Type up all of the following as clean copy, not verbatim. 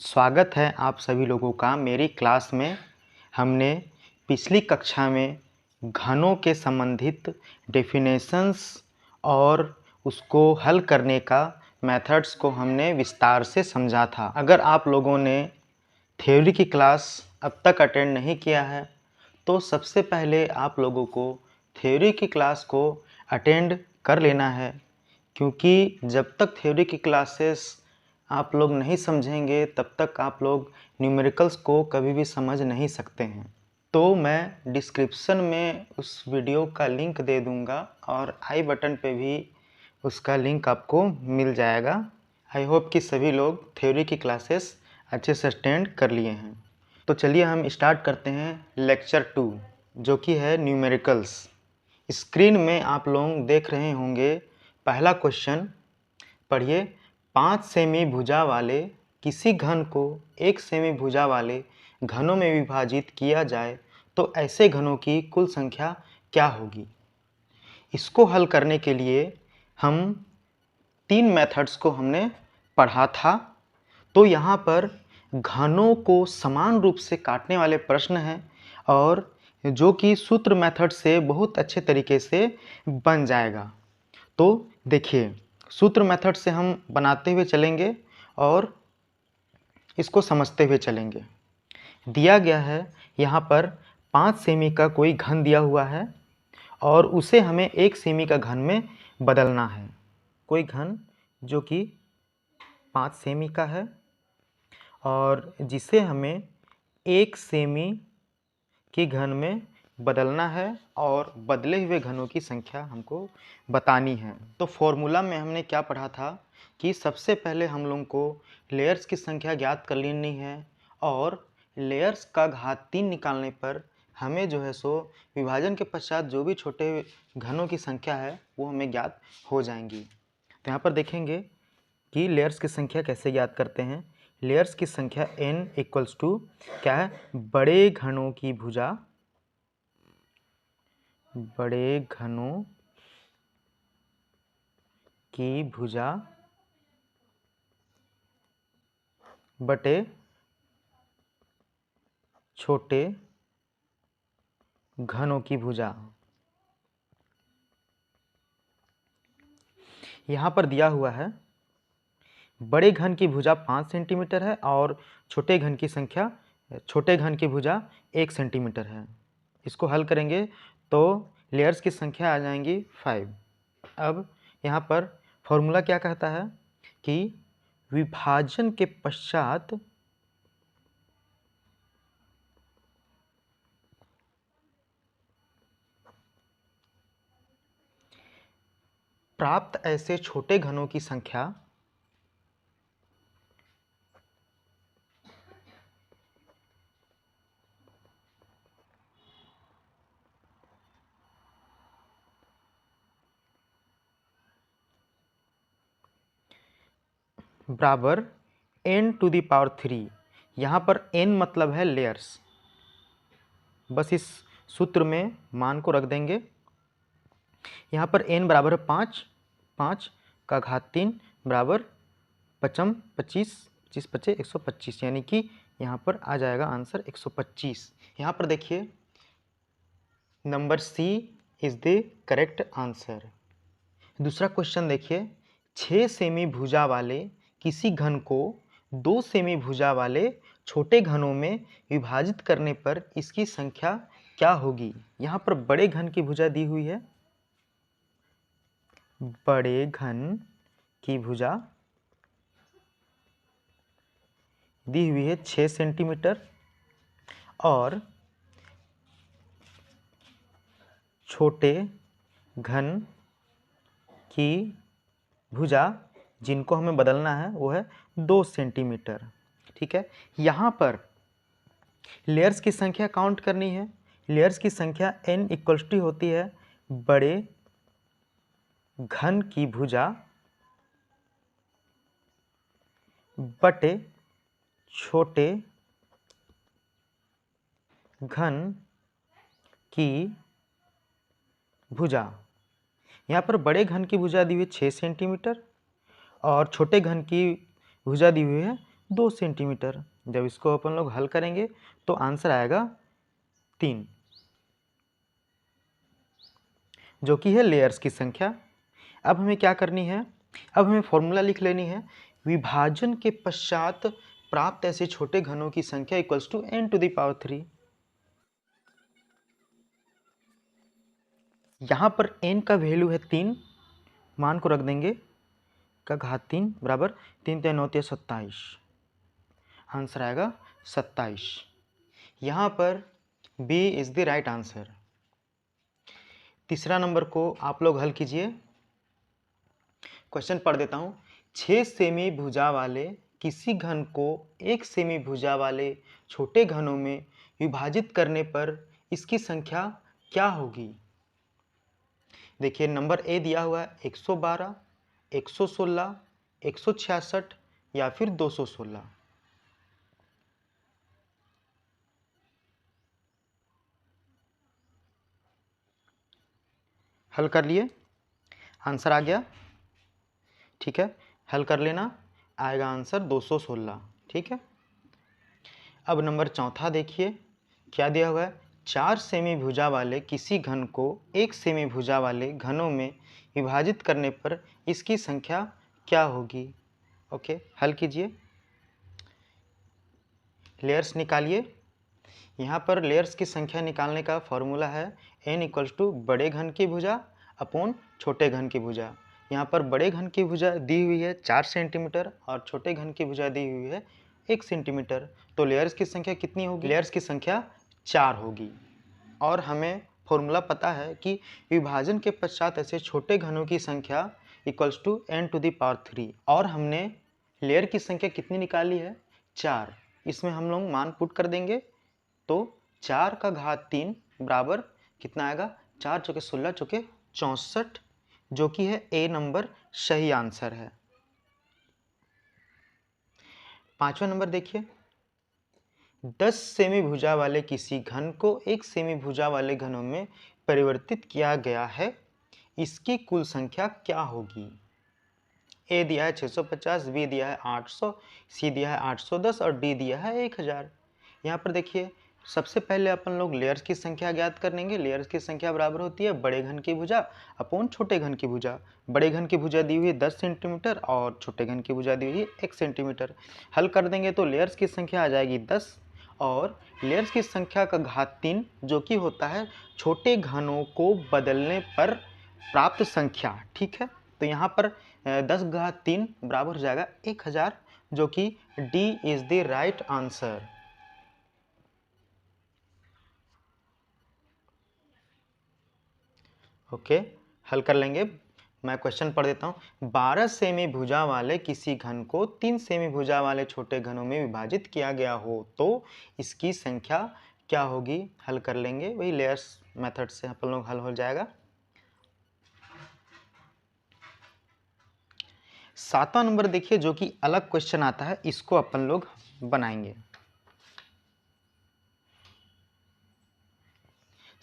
स्वागत है आप सभी लोगों का मेरी क्लास में। हमने पिछली कक्षा में घनों के संबंधित डेफिनेशंस और उसको हल करने का मेथड्स को हमने विस्तार से समझा था। अगर आप लोगों ने थ्योरी की क्लास अब तक अटेंड नहीं किया है तो सबसे पहले आप लोगों को थ्योरी की क्लास को अटेंड कर लेना है, क्योंकि जब तक थ्योरी की क्लासेस आप लोग नहीं समझेंगे तब तक आप लोग न्यूमेरिकल्स को कभी भी समझ नहीं सकते हैं। तो मैं डिस्क्रिप्शन में उस वीडियो का लिंक दे दूंगा और आई बटन पे भी उसका लिंक आपको मिल जाएगा। आई होप कि सभी लोग थ्योरी की क्लासेस अच्छे से अटेंड कर लिए हैं। तो चलिए हम स्टार्ट करते हैं लेक्चर 2, जो कि है न्यूमेरिकल्स। स्क्रीन में आप लोग देख रहे होंगे पहला क्वेश्चन। पढ़िए, 5 सेमी भुजा वाले किसी घन को 1 सेमी भुजा वाले घनों में विभाजित किया जाए तो ऐसे घनों की कुल संख्या क्या होगी। इसको हल करने के लिए हम 3 मेथड्स को हमने पढ़ा था। तो यहाँ पर घनों को समान रूप से काटने वाले प्रश्न हैं और जो कि सूत्र मेथड से बहुत अच्छे तरीके से बन जाएगा। तो देखिए, सूत्र मेथड से हम बनाते हुए चलेंगे और इसको समझते हुए चलेंगे। दिया गया है यहाँ पर 5 सेमी का कोई घन दिया हुआ है और उसे हमें 1 सेमी का घन में बदलना है। कोई घन जो कि 5 सेमी का है और जिसे हमें 1 सेमी के घन में बदलना है और बदले हुए घनों की संख्या हमको बतानी है। तो फॉर्मूला में हमने क्या पढ़ा था कि सबसे पहले हम लोगों को लेयर्स की संख्या ज्ञात कर लेनी है और लेयर्स का घात 3 निकालने पर हमें जो है सो विभाजन के पश्चात जो भी छोटे घनों की संख्या है वो हमें ज्ञात हो जाएंगी। तो यहाँ पर देखेंगे कि लेयर्स की संख्या कैसे ज्ञात करते हैं। लेयर्स की संख्या n इक्वल्स टू क्या है, बड़े घनों की भुजा, बड़े घनों की भुजा बटे छोटे घनों की भुजा। यहाँ पर दिया हुआ है बड़े घन की भुजा 5 सेंटीमीटर है और छोटे घन की भुजा 1 सेंटीमीटर है। इसको हल करेंगे तो लेयर्स की संख्या आ जाएंगी 5। अब यहाँ पर फॉर्मूला क्या कहता है कि विभाजन के पश्चात प्राप्त ऐसे छोटे घनों की संख्या बराबर n टू दी पावर 3। यहाँ पर n मतलब है लेयर्स। बस इस सूत्र में मान को रख देंगे। यहाँ पर n बराबर है 5, 5 का घात 3 बराबर 5 25, 25 पचे 125, यानी कि यहाँ पर आ जाएगा आंसर 125। यहाँ पर देखिए number C is the correct answer. दूसरा क्वेश्चन देखिए, 6 सेमी भुजा वाले किसी घन को 2 सेमी भुजा वाले छोटे घनों में विभाजित करने पर इसकी संख्या क्या होगी। यहाँ पर बड़े घन की भुजा दी हुई है, बड़े घन की भुजा दी हुई है 6 सेंटीमीटर और छोटे घन की भुजा जिनको हमें बदलना है वो है 2 सेंटीमीटर। ठीक है, यहाँ पर लेयर्स की संख्या काउंट करनी है। लेयर्स की संख्या n इक्वल्स टू होती है बड़े घन की भुजा बटे छोटे घन की भुजा। यहाँ पर बड़े घन की भुजा दी हुई है 6 सेंटीमीटर और छोटे घन की भुजा दी हुई है 2 सेंटीमीटर। जब इसको अपन लोग हल करेंगे तो आंसर आएगा 3, जो कि है लेयर्स की संख्या। अब हमें क्या करनी है, अब हमें फॉर्मूला लिख लेनी है। विभाजन के पश्चात प्राप्त ऐसे छोटे घनों की संख्या इक्वल्स टू n⁻3। यहाँ पर n का वैल्यू है 3, मान को रख देंगे का घात 3 बराबर 3 3 9 27, आंसर आएगा 27। यहाँ पर B is the right answer. तीसरा नंबर को आप लोग हल कीजिए। क्वेश्चन पढ़ देता हूँ। 6 सेमी भुजा वाले किसी घन को 1 सेमी भुजा वाले छोटे घनों में विभाजित करने पर इसकी संख्या क्या होगी। देखिए नंबर ए दिया हुआ है 112, 116, 166 या फिर 216। हल कर लिए, आंसर आ गया। ठीक है, हल कर लेना, आएगा आंसर 216। ठीक है, अब नंबर चौथा देखिए क्या दिया हुआ है। 4 सेमी भुजा वाले किसी घन को 1 सेमी भुजा वाले घनों में विभाजित करने पर इसकी संख्या क्या होगी। ओके, हल कीजिए, लेयर्स निकालिए। यहाँ पर लेयर्स की संख्या निकालने का फॉर्मूला है n इक्वल्स टू बड़े घन की भुजा अपॉन छोटे घन की भुजा। यहाँ पर बड़े घन की भुजा दी हुई है 4 सेंटीमीटर और छोटे घन की भुजा दी हुई है 1 सेंटीमीटर। तो लेयर्स की संख्या कितनी होगी, लेयर्स की संख्या 4 होगी। और हमें फॉर्मूला पता है कि विभाजन के पश्चात ऐसे छोटे घनों की संख्या इक्वल्स टू n⁻3 और हमने लेयर की संख्या कितनी निकाली है 4। इसमें हम लोग मान पुट कर देंगे तो 4 का घात 3 बराबर कितना आएगा, 4 चौके 16 चौके 64, जो कि है ए नंबर सही आंसर है। पांचवा नंबर देखिए। 10 सेमी भुजा वाले किसी घन को 1 सेमी भुजा वाले घनों में परिवर्तित किया गया है, इसकी कुल संख्या क्या होगी। ए दिया है 650, बी दिया है 800, सी दिया है 810 और डी दिया है 1000। यहाँ पर देखिए सबसे पहले अपन लोग लेयर्स की संख्या ज्ञात कर लेंगे। लेयर्स की संख्या बराबर होती है बड़े घन की भुजा अपॉन छोटे घन की भुजा। बड़े घन की भुजा दी हुई है 10 सेंटीमीटर और छोटे घन की भुजा दी हुई है 1 सेंटीमीटर। हल कर देंगे तो लेयर्स की संख्या आ जाएगी 10 और लेयर्स की संख्या का घात 3, जो कि होता है छोटे घनों को बदलने पर प्राप्त संख्या। ठीक है, तो यहाँ पर 10 घात 3 बराबर हो जाएगा 1000, जो कि D is the right answer. Okay, हल कर लेंगे। मैं क्वेश्चन पढ़ देता हूँ। 12 सेमी भुजा वाले किसी घन को 3 सेमी भुजा वाले छोटे घनों में विभाजित किया गया हो तो इसकी संख्या क्या होगी। हल कर लेंगे, वही लेयर्स मेथड से अपन लोग हल हो जाएगा। 7वां नंबर देखिए, जो कि अलग क्वेश्चन आता है, इसको अपन लोग बनाएंगे।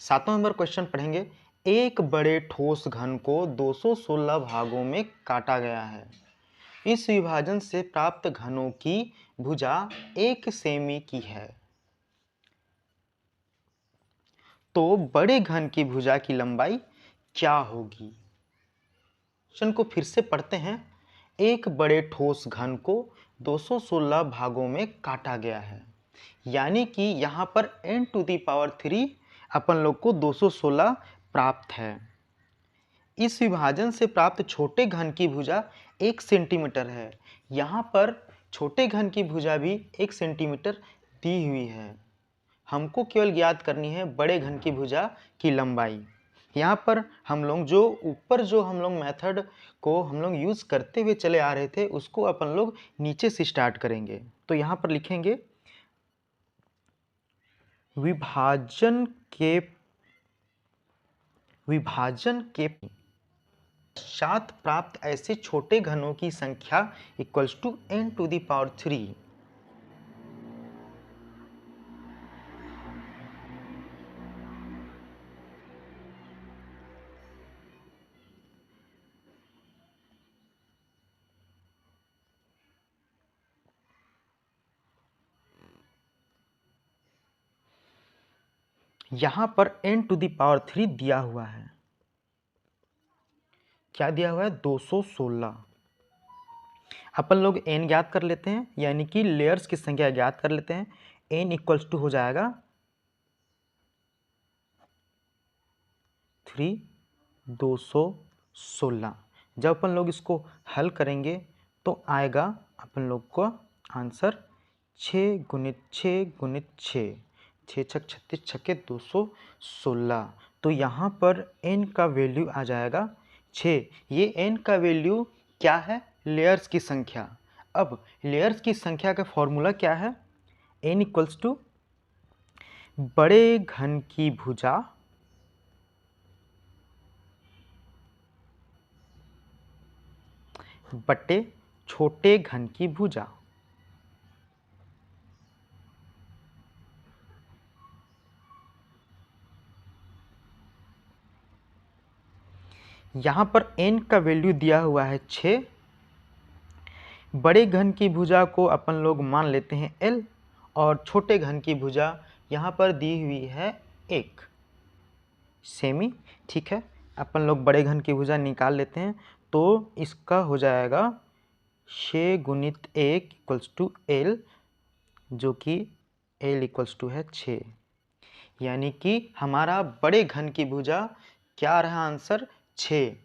7वां नंबर क्वेश्चन पढ़ेंगे। एक बड़े ठोस घन को 216 भागों में काटा गया है। इस विभाजन से प्राप्त घनों की भुजा 1 सेमी की है, तो बड़े घन की भुजा की लंबाई क्या होगी। क्वेश्चन को फिर से पढ़ते हैं। एक बड़े ठोस घन को 216 भागों में काटा गया है, यानी कि यहाँ पर n⁻3 अपन लोग को 216 प्राप्त है। इस विभाजन से प्राप्त छोटे घन की भुजा 1 सेंटीमीटर है। यहाँ पर छोटे घन की भुजा भी 1 सेंटीमीटर दी हुई है। हमको केवल ज्ञात करनी है बड़े घन की भुजा की लंबाई। यहाँ पर हम लोग जो ऊपर जो हम लोग मेथड को हम लोग यूज़ करते हुए चले आ रहे थे, उसको अपन लोग नीचे से स्टार्ट करेंगे। तो यहाँ पर लिखेंगे विभाजन के पश्चात प्राप्त ऐसे छोटे घनों की संख्या इक्वल्स टू n⁻3। यहाँ पर n⁻³ दिया हुआ है। क्या दिया हुआ है? 216। अपन लोग n ज्ञात कर लेते हैं, यानी कि लेयर्स की संख्या ज्ञात कर लेते हैं। n इक्वल्स टू हो जाएगा 3, 216। जब अपन लोग इसको हल करेंगे तो आएगा अपन लोग को आंसर 6 गुणित 6 गुणित 6, 6 छक 36 छक्के 216। तो यहाँ पर n का वैल्यू आ जाएगा 6। ये n का वैल्यू क्या है? लेयर्स की संख्या। अब लेयर्स की संख्या का फॉर्मूला क्या है? n इक्वल्स टू बड़े घन की भुजा बटे छोटे घन की भुजा। यहाँ पर n का वैल्यू दिया हुआ है 6। बड़े घन की भुजा को अपन लोग मान लेते हैं L, और छोटे घन की भुजा यहाँ पर दी हुई है 1 सेमी। ठीक है, अपन लोग बड़े घन की भुजा निकाल लेते हैं, तो इसका हो जाएगा 6 गुणित 1 इक्वल्स टू L, जो कि L इक्वल्स टू है 6। यानी कि हमारा बड़े घन की भुजा क्या रहा आंसर? 6।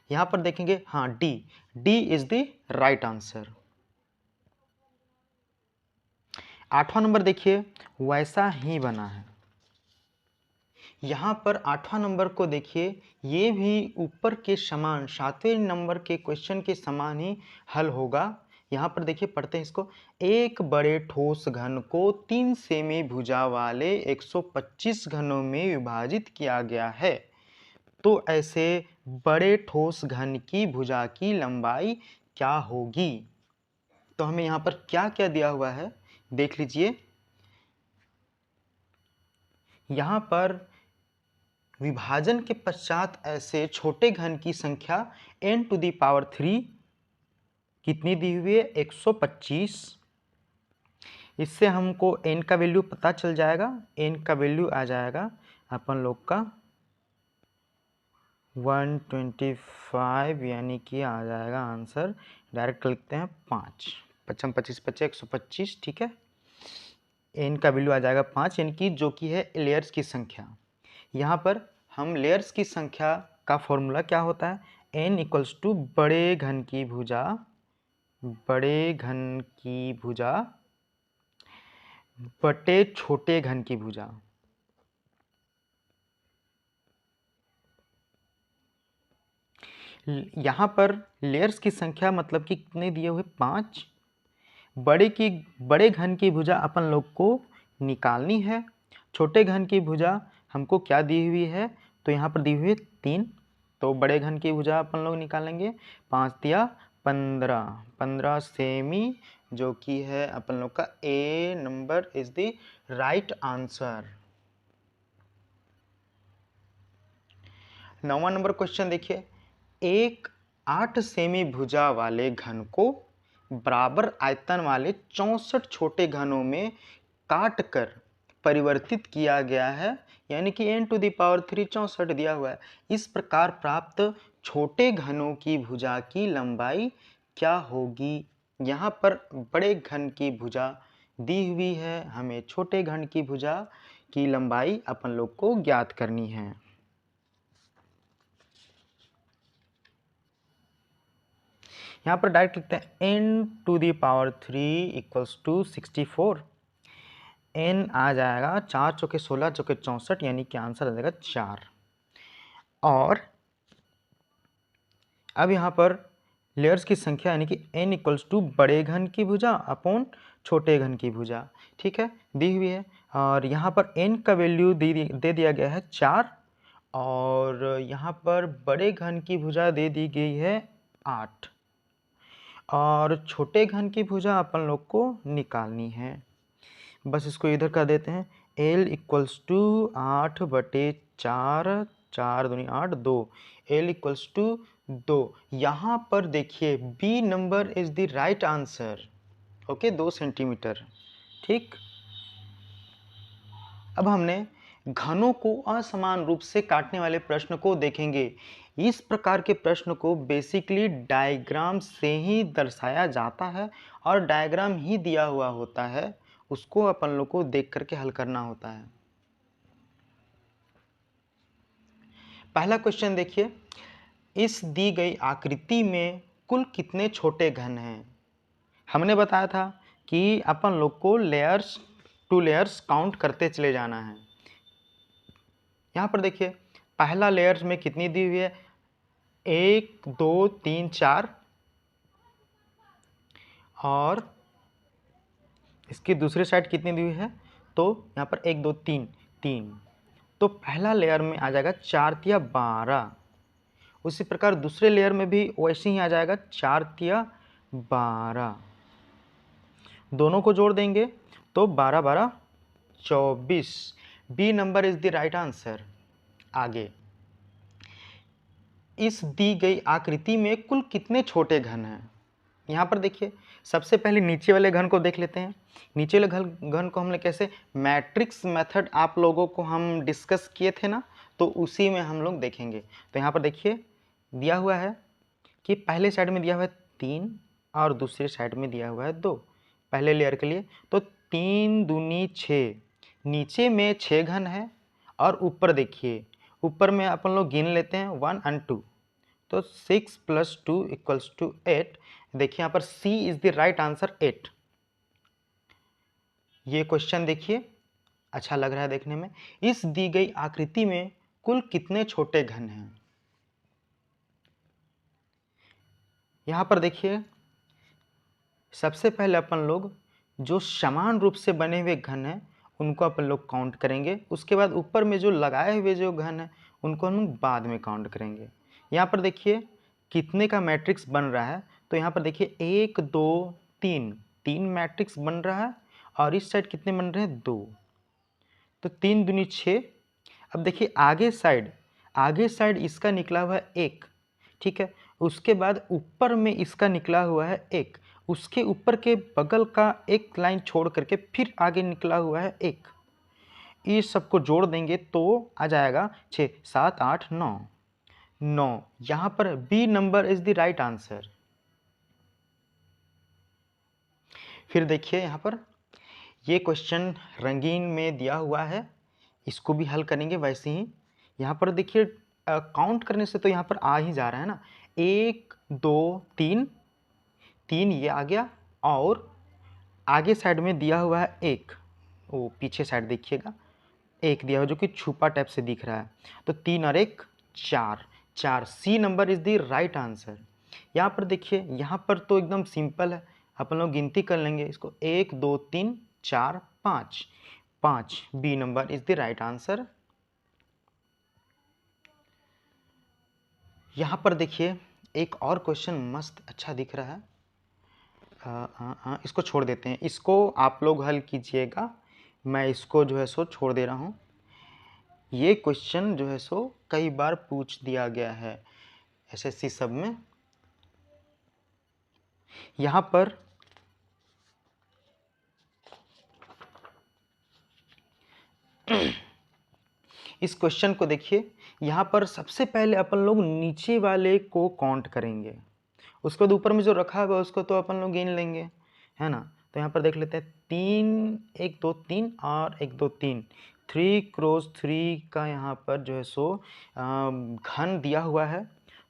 यहाँ पर देखेंगे, हाँ D is the right answer. 8वां नंबर देखिए, वैसा ही बना है। यहाँ पर 8वां नंबर को देखिए, ये भी ऊपर के समान 7वें नंबर के क्वेश्चन के समान ही हल होगा। यहाँ पर देखिए, पढ़ते हैं इसको। एक बड़े ठोस घन को 3 सेमी भुजा वाले 125 घनों में विभाजित किया गया है, तो ऐसे बड़े ठोस घन की भुजा की लंबाई क्या होगी? तो हमें यहाँ पर क्या क्या दिया हुआ है देख लीजिए। यहाँ पर विभाजन के पश्चात ऐसे छोटे घन की संख्या n⁻³ कितनी दी हुई है? 125। इससे हमको n का वैल्यू पता चल जाएगा। n का वैल्यू आ जाएगा अपन लोग का 125, यानी कि आ जाएगा आंसर, डायरेक्ट लिखते हैं 5। 55 25 25 125। ठीक है, n का वैल्यू आ जाएगा 5, यानी कि जो कि है लेयर्स की संख्या। यहाँ पर हम लेयर्स की संख्या का फॉर्मूला क्या होता है? n इक्वल्स टू बड़े घन की भुजा बटे छोटे घन की भुजा। यहाँ पर लेयर्स की संख्या मतलब कि कितने दिए हुए? 5। बड़े घन की भुजा अपन लोग को निकालनी है। छोटे घन की भुजा हमको क्या दी हुई है? तो यहाँ पर दी हुई है 3। तो बड़े घन की भुजा अपन लोग निकालेंगे। 5 दिया 15 सेमी, जो कि है अपन लोग का A number is the right answer. 9वां नंबर क्वेश्चन देखिए। एक 8 सेमी भुजा वाले घन को बराबर आयतन वाले 64 छोटे घनों में काट कर परिवर्तित किया गया है, यानी कि n⁻³ 64 दिया हुआ है। इस प्रकार प्राप्त छोटे घनों की भुजा की लंबाई क्या होगी? यहाँ पर बड़े घन की भुजा दी हुई है, हमें छोटे घन की भुजा की लंबाई अपन लोग को ज्ञात करनी है। यहाँ पर डायरेक्ट लिखते हैं n⁻³ इक्वल्स टू 64। n आ जाएगा 4 चौके 16 चौके 64, यानी कि आंसर आ जाएगा 4। और अब यहाँ पर लेयर्स की संख्या, यानी कि n इक्वल्स टू बड़े घन की भुजा अपॉन छोटे घन की भुजा, ठीक है, दी हुई है। और यहाँ पर n का वैल्यू दे दिया गया है 4, और यहाँ पर बड़े घन की भुजा दे दी गई है 8, और छोटे घन की भुजा अपन लोग को निकालनी है। बस इसको इधर कर देते हैं। L इक्वल्स टू 8/4, 4 दूनी 8, 2। L equals to 2। यहाँ पर देखिए B number is the right answer. Okay, 2 centimetre. ठीक, अब हमने घनों को असमान रूप से काटने वाले प्रश्न को देखेंगे। इस प्रकार के प्रश्न को बेसिकली डायग्राम से ही दर्शाया जाता है और डायग्राम ही दिया हुआ होता है, उसको अपन लोग को देख करके हल करना होता है। पहला क्वेश्चन देखिए, इस दी गई आकृति में कुल कितने छोटे घन हैं। हमने बताया था कि अपन लोग को लेयर्स टू लेयर्स काउंट करते चले जाना है। यहाँ पर देखिए पहला लेयर्स में कितनी दी हुई है, 1 2 3 4 और इसकी दूसरी साइड कितनी दी हुई है, तो यहाँ पर 1 2 3 3, तो पहला लेयर में आ जाएगा 4 तिया 12। उसी प्रकार दूसरे लेयर में भी वैसे ही आ जाएगा 4 तिया 12, दोनों को जोड़ देंगे तो 12 12 24। B number is the right answer. आगे, इस दी गई आकृति में कुल कितने छोटे घन हैं। यहाँ पर देखिए सबसे पहले नीचे वाले घन को देख लेते हैं। नीचे वाले घन को हमने कैसे, मैट्रिक्स मेथड आप लोगों को हम डिस्कस किए थे ना, तो उसी में हम लोग देखेंगे। तो यहाँ पर देखिए दिया हुआ है कि पहले साइड में दिया हुआ है 3 और दूसरी साइड में दिया हुआ है 2 पहले लेयर के लिए, तो 3 दूनी 6, नीचे में 6 घन है और ऊपर देखिए ऊपर में अपन लोग गिन लेते हैं 1 और 2, तो 6 + 2 = 8। देखिए यहाँ पर सी इज द राइट आंसर 8। ये क्वेश्चन देखिए अच्छा लग रहा है देखने में। इस दी गई आकृति में कुल कितने छोटे घन हैं। यहाँ पर देखिए सबसे पहले अपन लोग जो समान रूप से बने हुए घन हैं उनको अपन लोग काउंट करेंगे, उसके बाद ऊपर में जो लगाए हुए जो घन हैं उनको हम बाद में काउंट करेंगे। यहाँ पर देखिए कितने का मैट्रिक्स बन रहा है, तो यहाँ पर देखिए 1 2 3, 3 मैट्रिक्स बन रहा है और इस साइड कितने बन रहे हैं 2, तो 3 दूनी 6। अब देखिए आगे साइड इसका निकला हुआ है 1, ठीक है, उसके बाद ऊपर में इसका निकला हुआ है 1, उसके ऊपर के बगल का एक लाइन छोड़ करके फिर आगे निकला हुआ है 1, इस सबको जोड़ देंगे तो आ जाएगा 6 7 8 9 9। यहाँ पर B number is the right answer. फिर देखिए यहाँ पर ये क्वेश्चन रंगीन में दिया हुआ है, इसको भी हल करेंगे वैसे ही। यहाँ पर देखिए काउंट करने से तो यहाँ पर आ ही जा रहा है ना, 1 2 3 3 ये आ गया और आगे साइड में दिया हुआ है 1, वो पीछे साइड देखिएगा 1 दिया हुआ जो कि छुपा टाइप से दिख रहा है, तो 3 और 1 4 4। C number is the right answer. यहाँ पर देखिए यहाँ पर तो एकदम सिंपल है, अपन लोग गिनती कर लेंगे इसको 1 2 3 4 5 5। B number is the right answer. यहाँ पर देखिए एक और क्वेश्चन मस्त अच्छा दिख रहा है, इसको छोड़ देते हैं, इसको आप लोग हल कीजिएगा, मैं इसको जो है सो छोड़ दे रहा हूँ। ये क्वेश्चन जो है सो कई बार पूछ दिया गया है एसएससी सब में। यहाँ पर इस क्वेश्चन को देखिए, यहाँ पर सबसे पहले अपन लोग नीचे वाले को काउंट करेंगे, उसके बाद ऊपर में जो रखा हुआ उसको तो अपन लोग गिन लेंगे, है ना। तो यहाँ पर देख लेते हैं 3 1 2 3 और 1 2 3, 3 क्रॉस 3 का यहाँ पर जो है सो घन दिया हुआ है,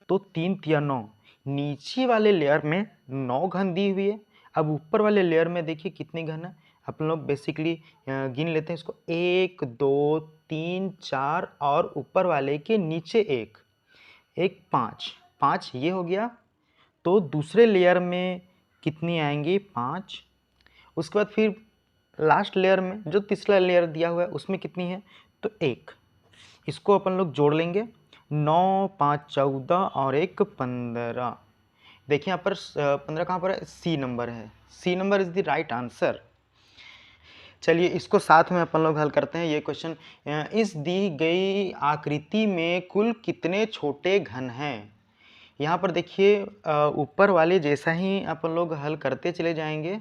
तो 3 तिया 9, नीचे वाले लेयर में 9 घन दी हुई है। अब ऊपर वाले लेयर में देखिए कितने घन है, अपन लोग बेसिकली गिन लेते हैं इसको 1 2 3 4 और ऊपर वाले के नीचे 1 1 5 5 ये हो गया। तो दूसरे लेयर में कितनी आएंगी 5, उसके बाद फिर लास्ट लेयर में जो तीसरा लेयर दिया हुआ है उसमें कितनी है तो 1, इसको अपन लोग जोड़ लेंगे 9 5 14 और 1 15। देखिए यहाँ पर 15 कहाँ पर है, सी नंबर है, C number is the right answer. चलिए इसको साथ में अपन लोग हल करते हैं। ये क्वेश्चन, इस दी गई आकृति में कुल कितने छोटे घन हैं। यहाँ पर देखिए ऊपर वाले जैसा ही अपन लोग हल करते चले जाएंगे,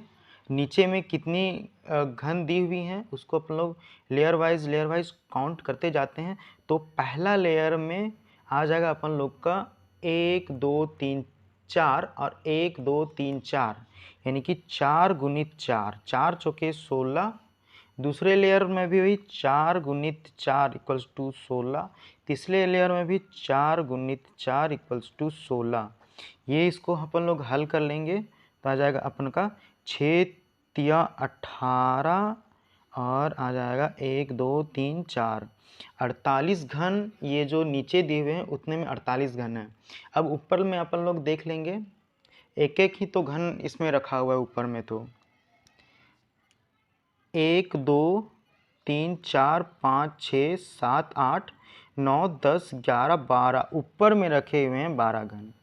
नीचे में कितनी घन दी हुई हैं उसको अपन लोग लेयर वाइज काउंट करते जाते हैं। तो पहला लेयर में आ जाएगा अपन लोग का 1 2 3 4 और 1 2 3 4, यानी कि 4 गुणित 4, 4 चौके 16। दूसरे लेयर में भी वही 4 गुणित 4 इक्वल्स टू 16। तीसरे लेयर में भी 4 गुणित 4 इक्वल्स टू 16। ये इसको अपन लोग हल कर लेंगे तो आ जाएगा अपन का 6 तिया 18 और आ जाएगा 1 2 3 4 48 घन। ये जो नीचे दिए हुए हैं उतने में 48 घन है। अब ऊपर में अपन लोग देख लेंगे, एक एक ही तो घन इसमें रखा हुआ है ऊपर में। तो 1 2 3 4 5 6 7 8 9 10 11 12 ऊपर में रखे हुए हैं 12 घन।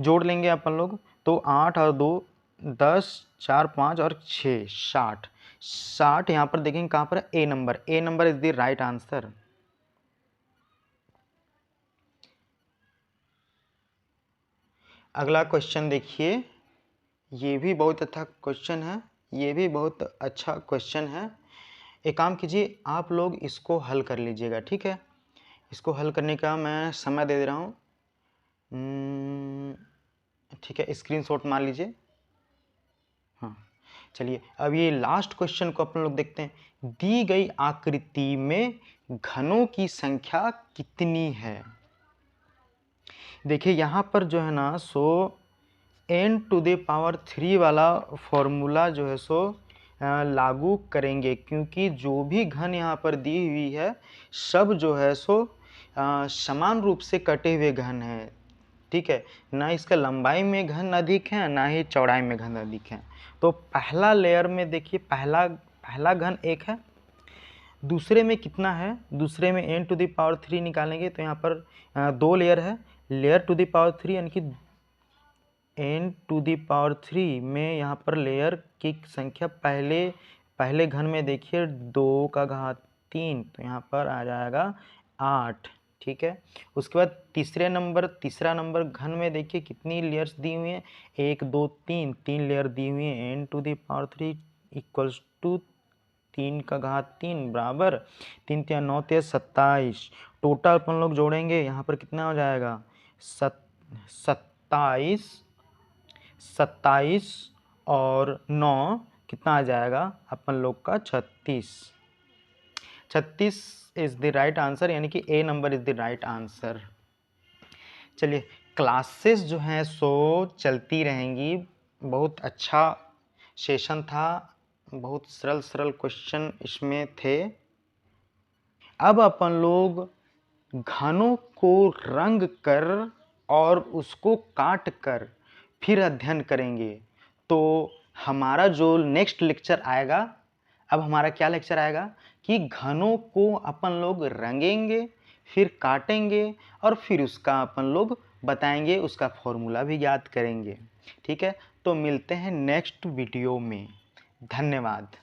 जोड़ लेंगे अपन लोग तो 8 और 2 10, 4 5 और 6 60। 60 यहाँ पर देखेंगे कहाँ पर है, A number. A number is the right answer. अगला क्वेश्चन देखिए, ये भी बहुत अच्छा क्वेश्चन है, ये भी बहुत अच्छा क्वेश्चन है। एक काम कीजिए, आप लोग इसको हल कर लीजिएगा, ठीक है। इसको हल करने का मैं समय दे दे रहा हूँ, ठीक है। स्क्रीनशॉट मार लीजिए। हाँ चलिए, अब ये लास्ट क्वेश्चन को अपन लोग देखते हैं। दी गई आकृति में घनों की संख्या कितनी है। देखिए यहाँ पर जो है ना, सो n⁻³ वाला फॉर्मूला जो है सो लागू करेंगे, क्योंकि जो भी घन यहाँ पर दी हुई है सब जो है सो समान रूप से कटे हुए घन हैं, ठीक है। ना इसका लंबाई में घन अधिक है ना ही चौड़ाई में घन अधिक है। तो पहला लेयर में देखिए पहला घन 1 है। दूसरे में कितना है, दूसरे में n⁻³ निकालेंगे तो यहाँ पर 2 लेयर है। लेयर टू द पावर 3 यानी कि n⁻³ में यहाँ पर लेयर की संख्या पहले घन में देखिए 2 का घात 3, तो यहाँ पर आ जाएगा 8, ठीक है। उसके बाद तीसरा नंबर घन में देखिए कितनी लेयर्स दी हुई हैं, 1 2 3 लेयर दी हुई हैं। n⁻³ इक्वल्स टू 3 का घात 3 बराबर 3 3 9 3 27। टोटल अपन लोग जोड़ेंगे यहाँ पर कितना हो जाएगा, 27 और 9 कितना आ जाएगा अपन लोग का 36। 36 इज द राइट आंसर, यानी कि A number is the right answer. चलिए, क्लासेस जो हैं सो चलती रहेंगी। बहुत अच्छा सेशन था, बहुत सरल क्वेश्चन इसमें थे। अब अपन लोग घनों को रंग कर और उसको काट कर फिर अध्ययन करेंगे। तो हमारा जो नेक्स्ट लेक्चर आएगा, अब हमारा क्या लेक्चर आएगा कि घनों को अपन लोग रंगेंगे, फिर काटेंगे और फिर उसका अपन लोग बताएंगे, उसका फॉर्मूला भी याद करेंगे, ठीक है। तो मिलते हैं नेक्स्ट वीडियो में। धन्यवाद।